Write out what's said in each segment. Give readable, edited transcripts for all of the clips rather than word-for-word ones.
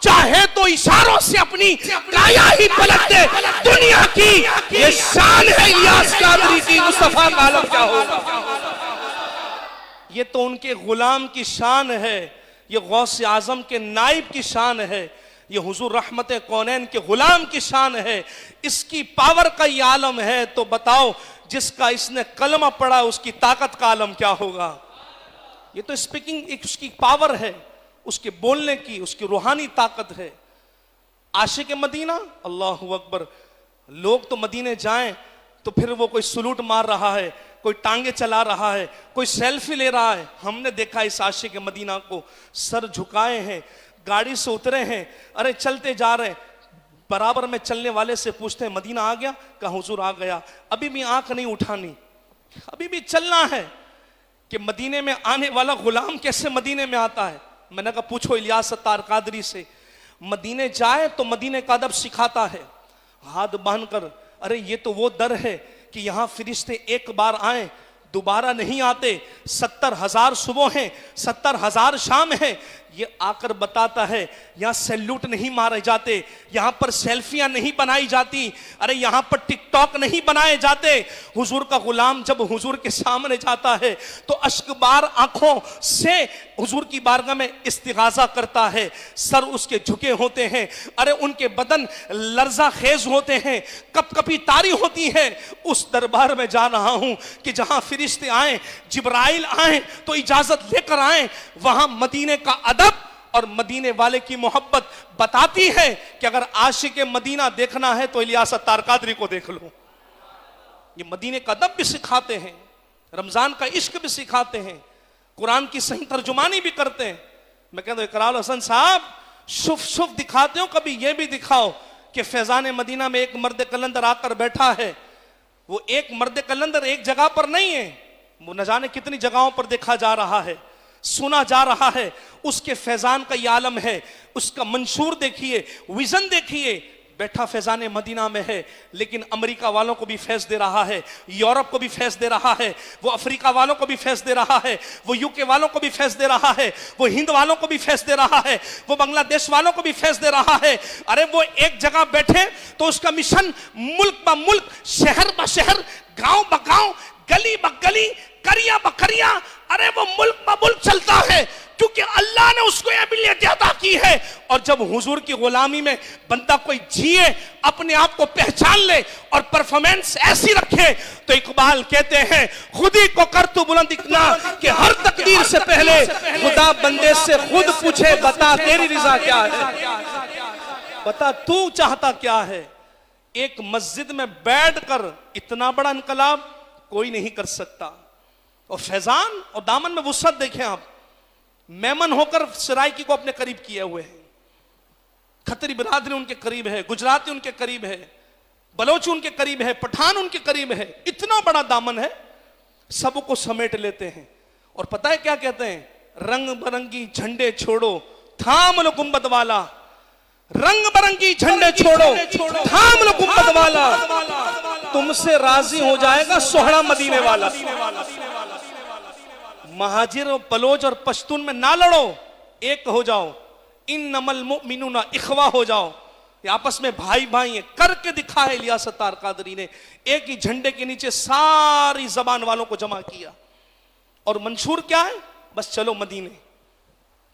चाहे तो इशारों से अपनी काया ही पलट दे दुनिया की। ये शान है इलियास कादरी की, मुस्तफा का आलम क्या होगा। ये तो उनके गुलाम की शान है, ये गौस आजम के नाइब की शान है, ये हुजूर रहमत कौनैन के गुलाम की शान है। इसकी पावर का ये आलम है, तो बताओ जिसका इसने कलमा पढ़ा उसकी ताकत का आलम क्या होगा। ये तो स्पीकिंग एक उसकी पावर है, उसके बोलने की, उसकी रूहानी ताकत है। आशिक मदीना, अल्लाहु अकबर। लोग तो मदीने जाएं तो फिर वो कोई सलूट मार रहा है, कोई टांगे चला रहा है, कोई सेल्फी ले रहा है। हमने देखा इस आशिक मदीना को, सर झुकाए हैं, गाड़ी से उतरे हैं, अरे चलते जा रहे हैं, बराबर में चलने वाले से पूछते हैं मदीना आ गया, कहा हुजूर आ गया। अभी भी आंख नहीं उठानी, अभी भी चलना है कि मदीने में आने वाला गुलाम कैसे मदीने में आता है। मैंने कहा पूछो इलियास सत्तार कादरी से, मदीने जाए तो मदीने का अदब सिखाता है, हाथ बांधकर। अरे ये तो वो दर है कि यहां फरिश्ते एक बार आए दोबारा नहीं आते। 70,000 सुबह हैं, 70,000 शाम हैं। ये आकर बताता है यहां सैल्यूट नहीं मारे जाते, यहां पर सेल्फियां नहीं बनाई जाती, अरे यहां पर टिकटॉक नहीं बनाए जाते। हुजूर का गुलाम जब हुजूर के सामने जाता है तो अश्कबार आंखों से हुजूर की बारगाह में इस्तिगाज़ा करता है, सर उसके झुके होते हैं, अरे उनके बदन लर्जा खेज होते हैं, कपकपी तारी होती है। उस दरबार में जा रहा हूं कि जहां फरिश्ते आए, जिब्राइल आए तो इजाजत लेकर आए। वहां मदीने का अदब और मदीने वाले की मोहब्बत बताती है कि अगर आशिक मदीना देखना है तो इलियास सत्तार कादरी को देख लो। ये मदीने का अदब भी सिखाते हैं, रमजान का इश्क भी सिखाते हैं, कुरान की सही तर्जुमानी भी करते हैं। मैं कहता हूं इकरार हसन साहब, शुफ शुफ दिखाते हो, कभी यह भी दिखाओ कि फैजान मदीना में एक मर्द कलंदर आकर बैठा है। वो एक मर्द कलंदर एक जगह पर नहीं है, वो न जाने कितनी जगहों पर देखा जा रहा है, सुना जा रहा है। उसके फैजान का ये आलम है, उसका मंशूर देखिए, विजन देखिए। बैठा फैजान मदीना में है, लेकिन अमेरिका वालों को भी फैज दे रहा है, यूरोप को भी फैज दे रहा है, वो अफ्रीका वालों को भी फैज दे रहा है, वो यूके वालों को भी फैज दे रहा है, वो हिंद वालों को भी फैज दे रहा है, वो बांग्लादेश वालों को भी फैज दे रहा है। अरे वो एक जगह बैठे तो उसका मिशन मुल्क ब मुल्क, शहर ब शहर, गांव ब गांव, गली ब गली, करिया ब करिया, अरे वो मुल्क ब मुल्क चलता है, क्योंकि अल्लाह ने उसको एबिलियत अता की है। और जब हुजूर की गुलामी में बंदा कोई जिए, अपने आप को पहचान ले और परफॉर्मेंस ऐसी रखे, तो इकबाल कहते हैं खुद ही को कर तू बुलंद इतना कि हर तकदीर से पहले खुदा बंदे से खुद पूछे, बता तेरी रिजा क्या है, बता तू चाहता क्या है। एक मस्जिद में बैठकर इतना बड़ा इनकलाब कोई नहीं कर सकता। और फैजान और दामन में वुसअत देखें आप, मेमन होकर सराइकी को अपने करीब किए हुए हैं, खतरी बिरादरी उनके करीब है, गुजराती उनके करीब है, बलोची उनके करीब है, पठान उनके करीब है। इतना बड़ा दामन है, सबको समेट लेते हैं। और पता है क्या कहते हैं, रंग बिरंगी झंडे छोड़ो थाम लो गुंबद वाला, रंग बिरंगी झंडे छोड़ो थाम लो गुंबद वाला, तुमसे राजी हो जाएगा सोहरा मदीने वाला। महाजिर और बलोच और पश्तून में ना लड़ो, एक हो जाओ, इन्नमल मुमिनूना इखवा हो जाओ, आपस में भाई भाई है। करके दिखा है इलियास सत्तार कादरी ने, एक ही झंडे के नीचे सारी जबान वालों को जमा किया। और मंशूर क्या है, बस चलो मदीने,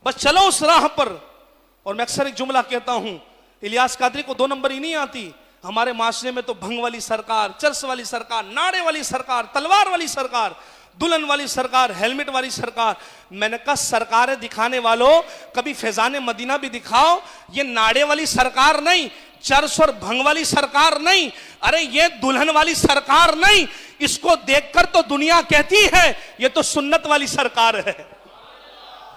बस चलो उस राह पर। और मैं अक्सर एक जुमला कहता हूं, इलियास कादरी को 2 नंबर ही नहीं आती। हमारे माशरे में तो भंग वाली सरकार, चरस वाली सरकार, नाड़े वाली सरकार, तलवार वाली सरकार, दुल्हन वाली सरकार, हेलमेट वाली सरकार। मैंने कहा सरकारें दिखाने वालों, कभी फैजान मदीना भी दिखाओ। ये नाड़े वाली सरकार नहीं, चरस और भंग वाली सरकार नहीं, अरे ये दुल्हन वाली सरकार नहीं। इसको देखकर तो दुनिया कहती है ये तो सुन्नत वाली सरकार है।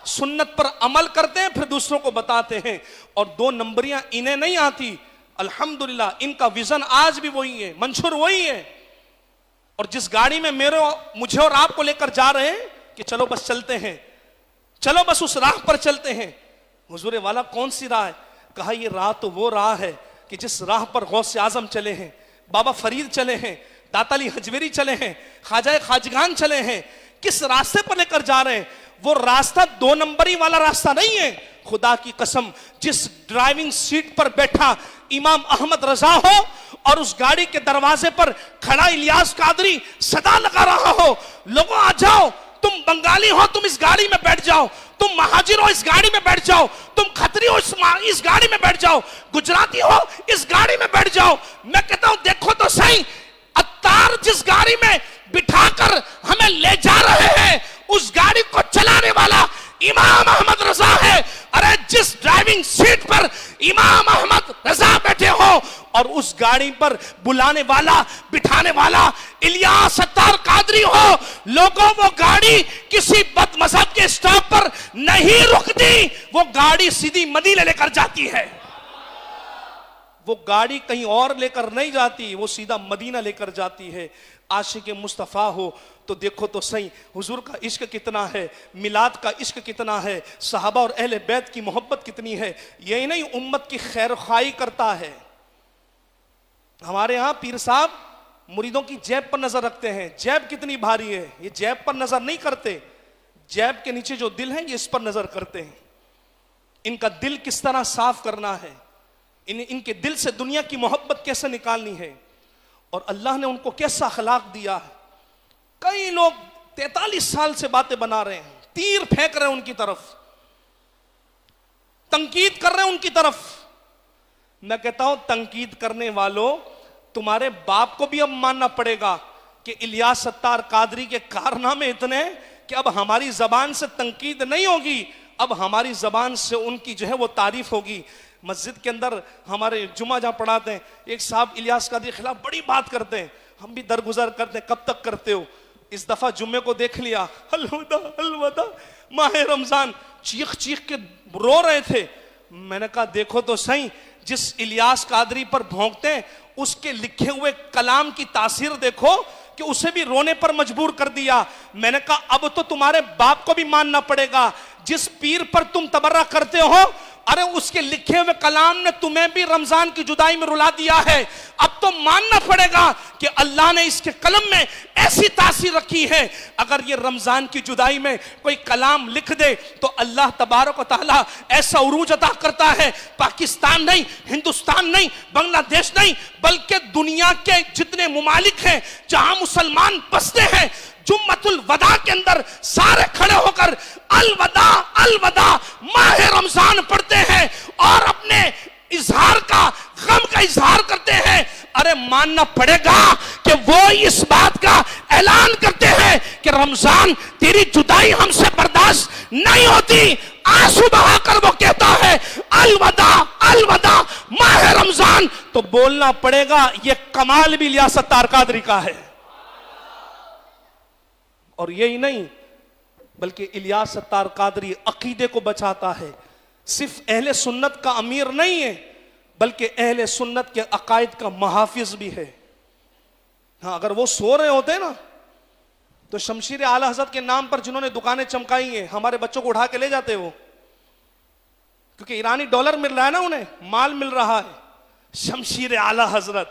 सुन्नत पर अमल करते हैं, फिर दूसरों को बताते हैं। और 2 नंबरियां इन्हें नहीं आती, अल्हम्दुलिल्लाह इनका विजन आज भी वही है, मंशूर वही है। और जिस गाड़ी में मुझे और आपको लेकर जा रहे हैं कि चलो बस चलते हैं, चलो बस उस राह पर चलते हैं। हुजूर वाला कौन सी राह है, कहा ये राह तो वो राह है कि जिस राह पर गौस आजम चले हैं, बाबा फरीद चले हैं, दाता अली हजवेरी चले हैं, ख्वाजा खाजगान चले हैं। किस रास्ते पर लेकर जा रहे हैं, वो रास्ता 2 नंबरी वाला रास्ता नहीं है। खुदा की कसम, जिस ड्राइविंग सीट पर बैठा इमाम अहमद रजा हो और उस गाड़ी के दरवाजे पर खड़ा इलियास कादरी सदा लगा रहा हो, लोगों आ जाओ, तुम बंगाली हो तुम इस गाड़ी में बैठ जाओ, तुम महाजिर हो इस गाड़ी में बैठ जाओ, तुम खत्री हो इस गाड़ी में बैठ जाओ, गुजराती हो इस गाड़ी में बैठ जाओ। मैं कहता हूं देखो तो सही, अत्तार जिस गाड़ी में बिठाकर हमें ले जा रहे हैं उस गाड़ी को चलाने वाला इमाम अहमद रजा है। अरे जिस ड्राइविंग सीट पर इमाम अहमद रजा बैठे हो और उस गाड़ी पर बुलाने वाला बिठाने वाला इलियास सत्तार कादरी हो, लोगों वो गाड़ी किसी बदमज़हब के स्टॉप पर नहीं रुकती, वो गाड़ी सीधी मदीने लेकर जाती है। वो गाड़ी कहीं और लेकर नहीं जाती, वो सीधा मदीना लेकर जाती है। आशिक मुस्तफ़ा हो तो देखो तो सही, हुजूर का इश्क कितना है, मिलाद का इश्क कितना है, सहाबा और अहले बैत की मोहब्बत कितनी है। यही नहीं, उम्मत की खैर खाई करता है। हमारे यहाँ पीर साहब मुरीदों की जेब पर नजर रखते हैं, जेब कितनी भारी है, ये जेब पर नजर नहीं करते, जेब के नीचे जो दिल है ये इस पर नजर करते हैं। इनका दिल किस तरह साफ करना है, इनके दिल से दुनिया की मोहब्बत कैसे निकालनी है, और अल्लाह ने उनको कैसा अखलाक दिया है। कई लोग 43 साल से बातें बना रहे हैं, तीर फेंक रहे हैं उनकी तरफ, तंकीद कर रहे हैं उनकी तरफ। मैं कहता हूं तंकीद करने वालों, तुम्हारे बाप को भी अब मानना पड़ेगा कि इलियास सत्तार कादरी के कारनामे इतने कि अब हमारी जबान से तंकीद नहीं होगी, अब हमारी जबान से उनकी जो है वो तारीफ होगी। मस्जिद के अंदर हमारे जुमा जहां पढ़ाते हैं, एक साहब इलियास कादरी के खिलाफ बड़ी बात करते हैं, हम भी दरगुजर करते हैं, कब तक करते हो। इस दफा जुम्मे को देख लिया, अलविदा अलविदा माह रमजान, चीख चीख के रो रहे थे। मैंने कहा देखो तो सही, जिस इलियास कादरी पर भौंकते हैं उसके लिखे हुए कलाम की तासीर देखो कि उसे भी रोने पर मजबूर कर दिया। मैंने कहा अब तो तुम्हारे बाप को भी मानना पड़ेगा, जिस पीर पर तुम तबर्रा करते हो, अरे उसके लिखे हुए कलाम ने तुम्हें भी रमजान की जुदाई में रुला दिया है। अब तो मानना पड़ेगा कि अल्लाह ने इसके कलम में ऐसी तासीर रखी है। अगर ये रमजान की जुदाई में कोई कलाम लिख दे तो अल्लाह तबारक व तआला ऐसा उरूज अता करता है, पाकिस्तान नहीं, हिंदुस्तान नहीं, बांग्लादेश नहीं, बल्कि दुनिया के जितने मुमालिक हैं जहां मुसलमान बसते हैं, जुम्मतुल वदा के अंदर सारे खड़े होकर अलवदा अलवदा माह रमजान पढ़ते हैं और अपने इजहार का, गम का इजहार करते हैं। अरे मानना पड़ेगा कि वो इस बात का ऐलान करते हैं कि रमजान तेरी जुदाई हमसे बर्दाश्त नहीं होती। आंसू बहाकर वो कहता है अलवदा अलवदा माह रमजान। तो बोलना पड़ेगा ये कमाल भी इलियास सत्तार कादरी का है। और यही नहीं, बल्कि इलियास सत्तार कादरी अकीदे को बचाता है। सिर्फ अहले सुन्नत का अमीर नहीं है, बल्कि अहले सुन्नत के अकायद का मुहाफिज भी है। हाँ, अगर वो सो रहे होते ना तो शमशीर आला हजरत के नाम पर जिन्होंने दुकानें चमकाई हैं, हमारे बच्चों को उठा के ले जाते वो, क्योंकि ईरानी डॉलर मिल रहा है ना, उन्हें माल मिल रहा है। शमशीर आला हजरत,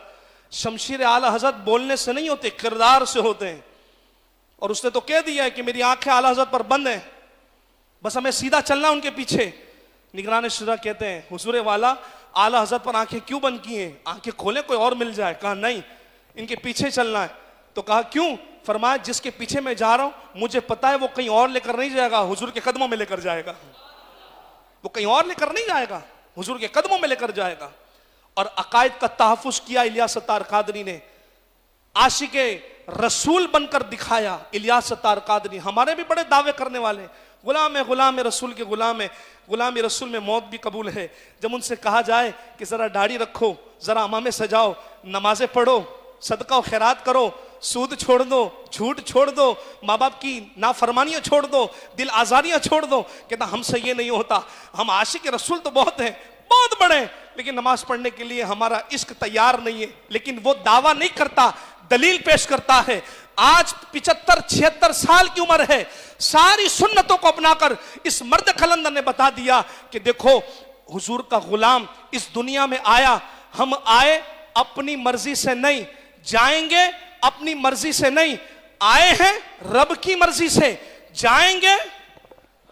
शमशीर आला हजरत बोलने से नहीं होते, किरदार से होते हैं। और उसने तो कह दिया है कि मेरी आंखें आला हजरत पर बंद हैं, बस हमें सीधा चलना उनके पीछे। निगरान शुरा कहते हैं हुजूर वाला आला हजरत पर आंखें क्यों बंद की हैं, आंखें खोले कोई और मिल जाए। कहा नहीं, इनके पीछे चलना है। तो कहा क्यों? फरमाया जिसके पीछे मैं जा रहा हूं मुझे पता है वो कहीं और लेकर नहीं जाएगा, हुजूर के कदमों में लेकर जाएगा। वो कहीं और लेकर नहीं जाएगा, हुजूर के कदमों में लेकर जाएगा। और अकायद का तहफ़्फ़ुज़ किया इलियास सत्तार कादरी ने, आशिके रसूल बनकर दिखाया इलियास सत्तार कादरी। हमारे भी बड़े दावे करने वाले, गुलाम है, गुलाम है, रसूल के गुलाम है, गुलाम रसूल में मौत भी कबूल है। जब उनसे कहा जाए कि जरा दाढ़ी रखो, जरा अमामे सजाओ, नमाजें पढ़ो, सदका और खैरात करो, सूद छोड़ दो, झूठ छोड़ दो, माँ बाप की नाफरमानियां छोड़ दो, दिल आजारियां छोड़ दो, कहता हमसे ये नहीं होता। हम आशिक रसूल तो बहुत हैं, बहुत बड़े, लेकिन नमाज पढ़ने के लिए हमारा इश्क तैयार नहीं है। लेकिन वो दावा नहीं करता, दलील पेश करता है। आज 75-76 साल की उम्र है, सारी सुन्नतों को अपनाकर इस मर्द कलंदर ने बता दिया कि देखो हुजूर का गुलाम इस दुनिया में आया, हम आए अपनी मर्जी से नहीं, जाएंगे अपनी मर्जी से नहीं, आए हैं रब की मर्जी से, जाएंगे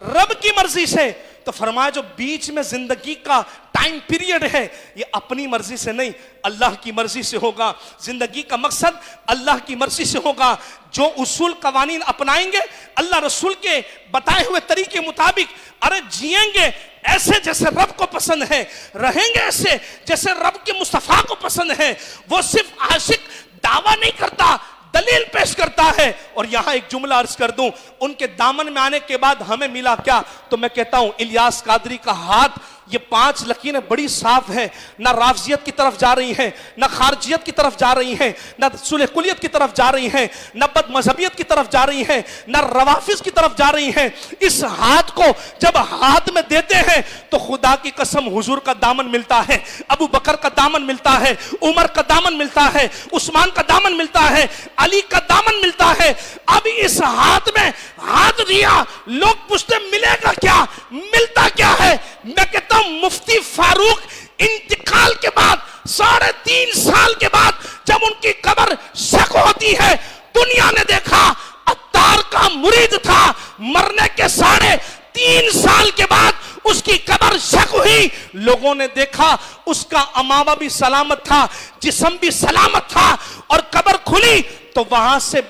रब की मर्जी से। तो फरमाया जो बीच में जिंदगी का टाइम पीरियड है ये अपनी मर्जी से नहीं अल्लाह की मर्जी से होगा। जिंदगी का मकसद अल्लाह की मर्जी से होगा। जो उसूल कवानीन अपनाएंगे अल्लाह रसूल के बताए हुए तरीके मुताबिक, अरे जिएंगे ऐसे जैसे रब को पसंद है, रहेंगे ऐसे जैसे रब के मुस्तफा को पसंद है। वो सिर्फ आशिक दावा नहीं करता, दलील पेश करता है। और यहां एक जुमला अर्ज कर दूं, उनके दामन में आने के बाद हमें मिला क्या? तो मैं कहता हूं इलियास कादरी का हाथ, ये 5 लकीरें बड़ी साफ है, ना राफजियत की तरफ जा रही हैं, ना खारजियत की तरफ जा रही हैं, ना सुलह कुलियत की तरफ जा रही हैं, ना बद मजहबियत की तरफ जा रही हैं, ना रवाफिज की तरफ जा रही हैं। इस हाथ को जब हाथ में देते हैं तो खुदा की कसम हुजूर का दामन मिलता है, अबू बकर का दामन मिलता है, उमर का दामन मिलता है, उस्मान का दामन मिलता है, अली का दामन मिलता है। अब इस हाथ में हाथ दिया, लोग पूछते मिलेगा क्या, मिलता क्या है? मैं कहता हूं मुफ्ती फारूक इंतकाल के बाद 3.5 साल के बाद जब उनकी कब्र शक होती है, दुनिया ने देखा अत्तार का मुरीद था, मरने के 3.5 साल के बाद उसकी कब्र शक हुई। लोगों ने देखा उसका अमावा भी सलामत था, जिस्म भी सलामत था, और कब्र खुली तो वहां से